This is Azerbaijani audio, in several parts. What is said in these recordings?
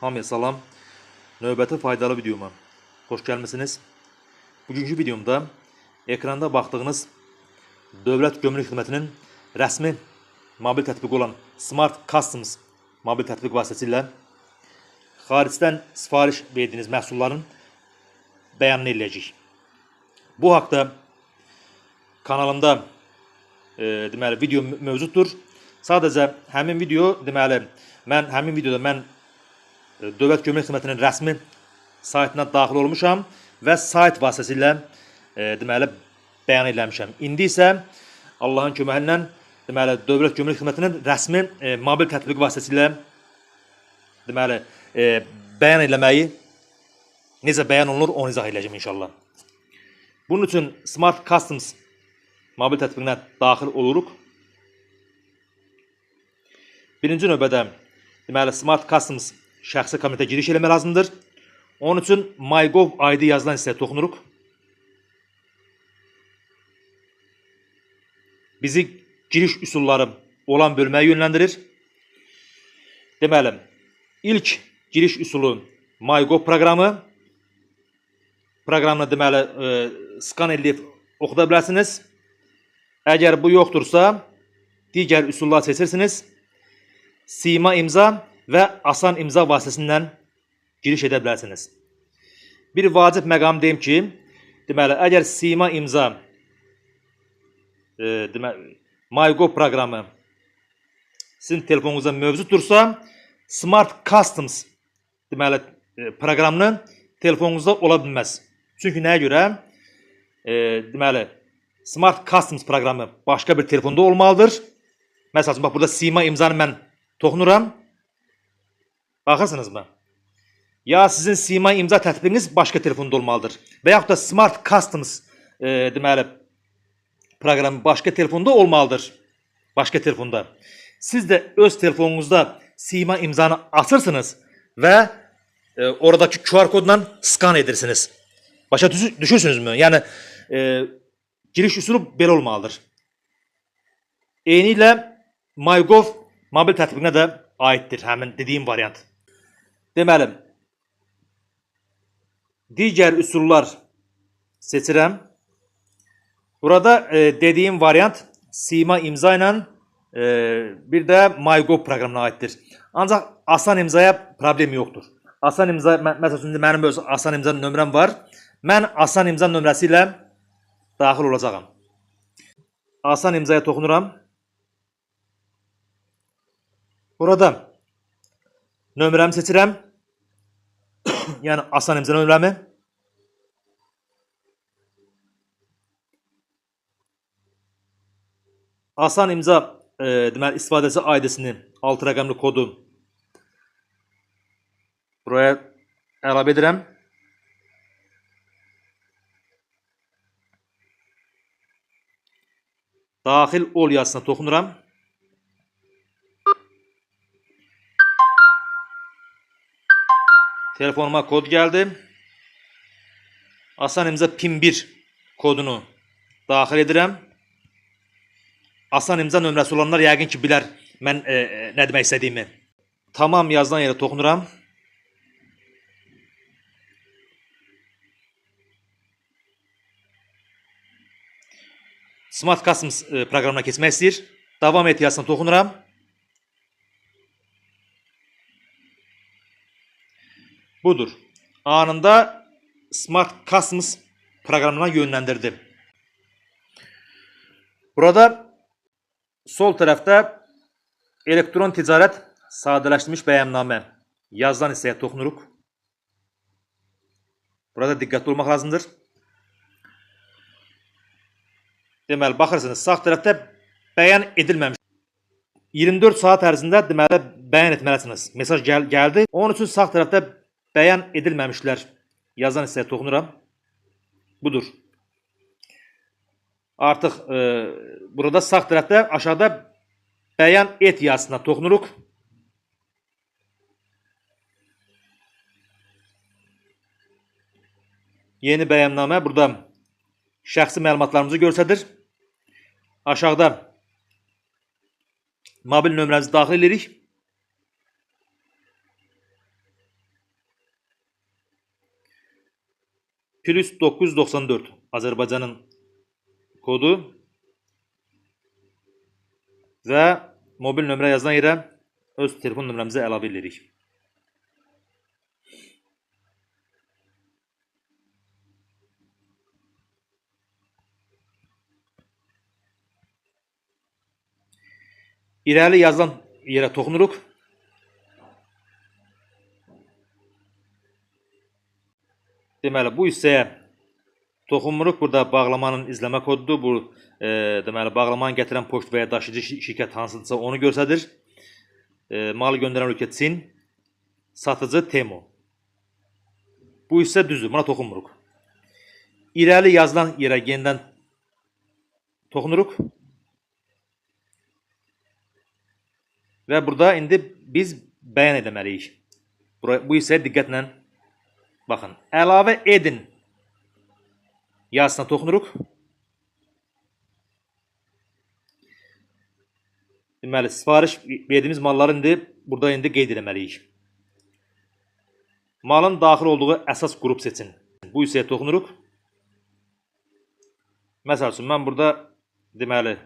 Hamıya salam. Növbəti faydalı videoma xoş gəlmisiniz. Bugünkü videomda ekranda baxdığınız Dövlət Gömrük Xidmətinin rəsmi mobil tətbiqi olan Smart Customs mobil tətbiq vasitəsilə xaricdən sifariş verdiyiniz məhsulların bəyanını eləyəcəyik. Bu haqda kanalımda deməli video mövcuddur. Sadəcə həmin video həmin videoda mən Dövlət Gömrük Xidmətinin rəsmi saytına daxil olmuşam və sayt vasitəsilə deməli bəyan eləmişəm. İndi isə Allahın köməyi ilə deməli Dövlət Gömrük Xidmətinin rəsmi mobil tətbiqi vasitəsilə deməli bəyan eləməyi necə bəyan olunur onu izah edəcəm inşallah. Bunun üçün Smart Customs mobil tətbiqinə daxil oluruq. Birinci növbədə deməli Smart Customs şəxsi kabinetə giriş eləmək lazımdır. Onun üçün MyGov ID yazılan hissəyə toxunuruq. Bizi giriş üsulları olan bölməyə yönləndirir. Deməli, ilk giriş üsulu MyGov proqramı. Proqramını deməli skan edib oxuda bilərsiniz. Əgər bu yoxdursa, digər üsulları seçirsiniz. Sima imza və asan imza vasitəsindən giriş edə bilərsiniz. Bir vacib məqam deyim ki, deməli, əgər sima imza MyGov proqramı sizin telefonunuzda mövcuddursa, Smart Customs deməli proqramını telefonunuzda ola bilməz. Çünki nəyə görə? Deməli, Smart Customs proqramı başqa bir telefonda olmalıdır. Məsələn, bax, burada sima imzanı mən toxunuram. Baxırsınızmı? Ya sizin sima imza tətbiqiniz başqa telefonda olmalıdır. Və yaxud da Smart Customs deməli proqramı başqa telefonda olmalıdır. Başqa telefonda. Siz də öz telefonunuzda sima imzanı açırsınız və oradakı QR kodla skan edirsiniz. Başa düşürsünüzmü? Yəni giriş üsulu belə olmalıdır. Eyni ilə MyGov mobil tətbiqinə də aiddir həmin dediyim variant. Deməli, digər üsullar seçirəm. Burada dediyim variant sima imza ilə bir də MyGov proqramına aiddir. Ancaq asan imzaya problem yoxdur. Asan imza, məsələn, mənim öz asan imza nömrəm var. Mən asan imza nömrəsi ilə daxil olacağam. Asan imzaya toxunuram. Burada nömrəmi seçirəm. Yəni asan imza nömrəmi. Asan imza deməli istifadəçi ID-sini 6 rəqəmli kodu buraya əlavə edirəm. Daxil ol yazısına toxunuram. Telefonuma kod gəldi. Asan imza PIN1 kodunu daxil edirəm. Asan imza nömrəsi olanlar yəqin ki bilər mən nə demək istədiyimi. Tamam yazılan yerə toxunuram. Smart Customs proqramına keçmək istəyir. Davam et yazısına toxunuram. Budur. Anında Smart Customs proqramına yönləndirdi. Burada sol tərəfdə elektron ticarət sadələşdirilmiş bəyannamə yazılan hissəyə toxunuruq. Burada diqqətli olmaq lazımdır. Deməli, baxırsınız, sağ tərəfdə bəyan edilməmiş. 24 saat ərzində deməli bəyan etməlisiniz. Mesaj gəldi. Onun üçün sağ tərəfdə bəyan edilməmişlər yazan hissəyə toxunuram. Budur. Artıq burada sağ tərəfdə aşağıda bəyan et yazısına toxunuruq. Yeni bəyannamə burada şəxsi məlumatlarımızı göstərir. Aşağıda mobil nömrəmizi daxil edirik. Plus 994 Azərbaycanın kodu və mobil nömrə yazılan yerə öz telefon nömrəmizi əlavə edirik. İrəli yazılan yerə toxunuruq. Deməli, bu hissəyə toxunmuruq. Burada bağlamanın izləmə kodudur. Bu deməli, bağlamanı gətirən poçt və ya daşıyıcı şirkət hansıdırsa onu göstərir. Malı göndərən ölkə Çin, satıcı Temu. Bu hissə düzdür. Buna toxunmuruq. İrəli yazılan yerə yenidən toxunuruq. Və burada indi biz bəyan etməliyik. Bu hissəyə diqqətlə baxın. Əlavə edin yazısına toxunuruq. Deməli, sifariş verdiyimiz malları burada qeyd etməliyik. Malın daxil olduğu əsas qrup seçin. Bu hissəyə toxunuruq. Məsəl üçün, mən burada deməli,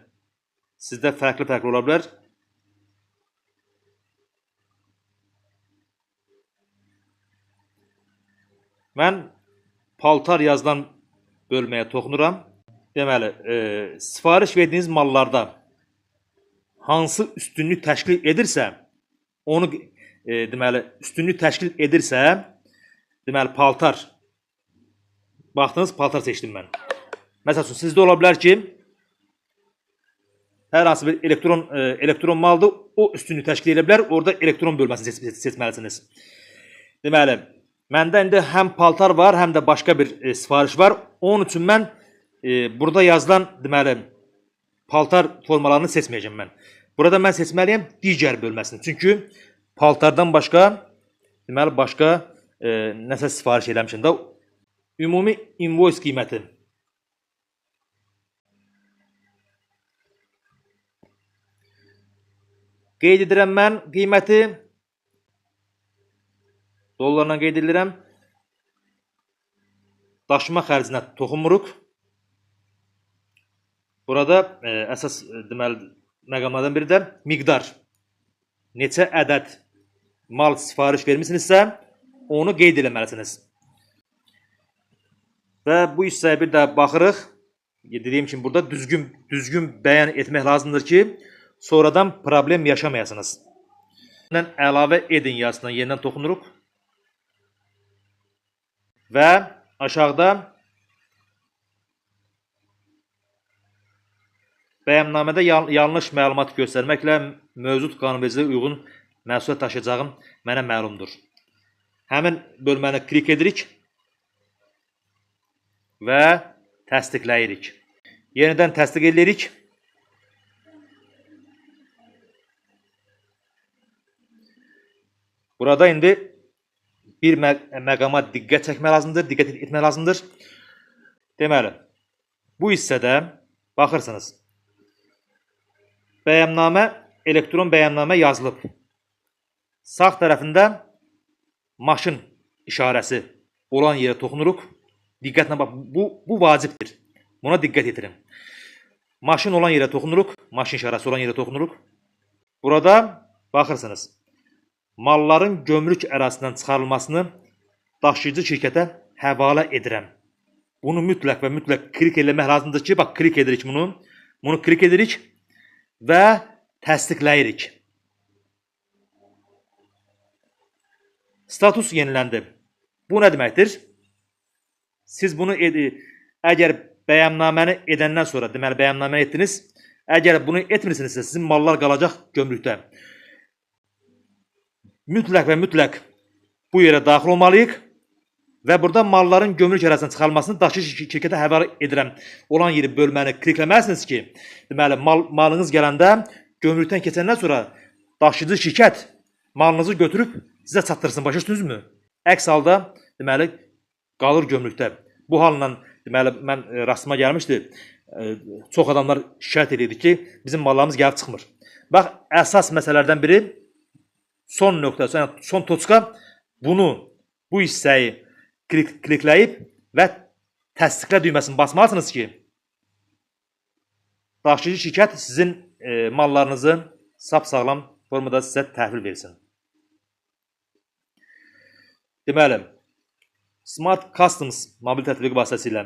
sizdə fərqli ola bilər. Mən paltar yazılan bölməyə toxunuram. Deməli, sifariş verdiyiniz mallarda hansı üstünlük təşkil edirsə, onu deməli, üstünlük təşkil edirsə, deməli, paltar. Baxdınız, paltar seçdim mən. Məsəl üçün, sizdə ola bilər ki, hər hansı bir elektron maldır, o üstünlük təşkil edə bilər, orada elektron bölməsini seçməlisiniz. Deməli, məndə indi həm paltar var, həm də başqa bir sifariş var. Onun üçün mən burada yazılan deməli paltar formalarını seçməyəcəm mən. Burada mən seçməliyəm digər bölməsini. Çünki paltardan başqa deməli başqa nəsə sifariş eləmişəm də. Ümumi invoice qiyməti. Qeyd edirəm mən qiyməti. Dollarla qeyd edirəm. Daşıma xərcinə toxunmuruq. Burada əsas deməli məqamlardan biri də miqdar. Neçə ədəd mal sifariş vermisinizsə, onu qeyd etməlisiniz. Və bu hissəyə bir də baxırıq. Dediyim kimi burada düzgün bəyan etmək lazımdır ki, sonradan problem yaşamayasınız. Əlavə edin yazısına yenidən toxunuruq. Və aşağıda bəyannamədə yanlış məlumat göstərməklə mövcud qanunvericiliyə uyğun məsuliyyət daşıyacağım mənə məlumdur. Həmin bölməni klik edirik və təsdiqləyirik. Yenidən təsdiq edirik. Burada indi bir məqama diqqət etmək lazımdır. Deməli, bu hissədə baxırsınız. Bəyannamə, elektron bəyannamə yazılıb. Sağ tərəfində maşın işarəsi olan yerə toxunuruq. Diqqətlə bax, bu vacibdir. Buna diqqət yetirin. Maşın olan yerə toxunuruq. Maşın işarəsi olan yerə toxunuruq. Burada baxırsınız. Malların gömrük ərazisindən çıxarılmasını daşıyıcı şirkətə həvalə edirəm. Bunu mütləq və mütləq klik eləmək lazımdır ki, bax, klik edirik bunu. Bunu klik edirik və təsdiqləyirik. Status yeniləndi. Bu nə deməkdir? Siz bunu əgər bəyannaməni edəndən sonra, deməli bəyannaməni etdiniz, əgər bunu etmirsinizsə, sizin mallar qalacaq gömrükdə. Mütləq və mütləq bu yerə daxil olmalıyıq və burada malların gömrük ərazisindən çıxarılmasını daşıyıcı şirkətə həvalə edirəm olan yeri bölməni klikləməlisiniz ki, deməli malınız gələndə gömrükdən keçəndən sonra daşıyıcı şirkət malınızı götürüb sizə çatdırsın, başa düşdünüzmü? Əks halda deməli qalır gömrükdə. Bu halla deməli mən rastıma gəlmişdi. Çox adamlar şikayət edirdi ki, bizim mallarımız gəlib çıxmır. Bax, əsas məsələlərdən biri son nöqtə, yəni son toçka bu hissəyi klikləyib və təsdiqlə düyməsini basmalısınız ki, daşıyıcı şirkət sizin mallarınızı sapsağlam formada sizə təhvil versin. Deməli, Smart Customs mobil tətbiqi vasitəsilə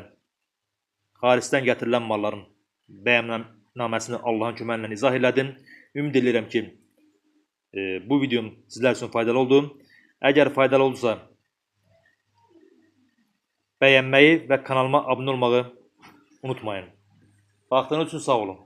xaricdən gətirilən malların bəyannaməsini Allahın köməyi ilə izah elədim. Ümid edirəm ki, bu videom sizlər üçün faydalı oldu. Əgər faydalı oldusa, bəyənməyi və kanalıma abunə olmağı unutmayın. Baxdığınız üçün sağ olun.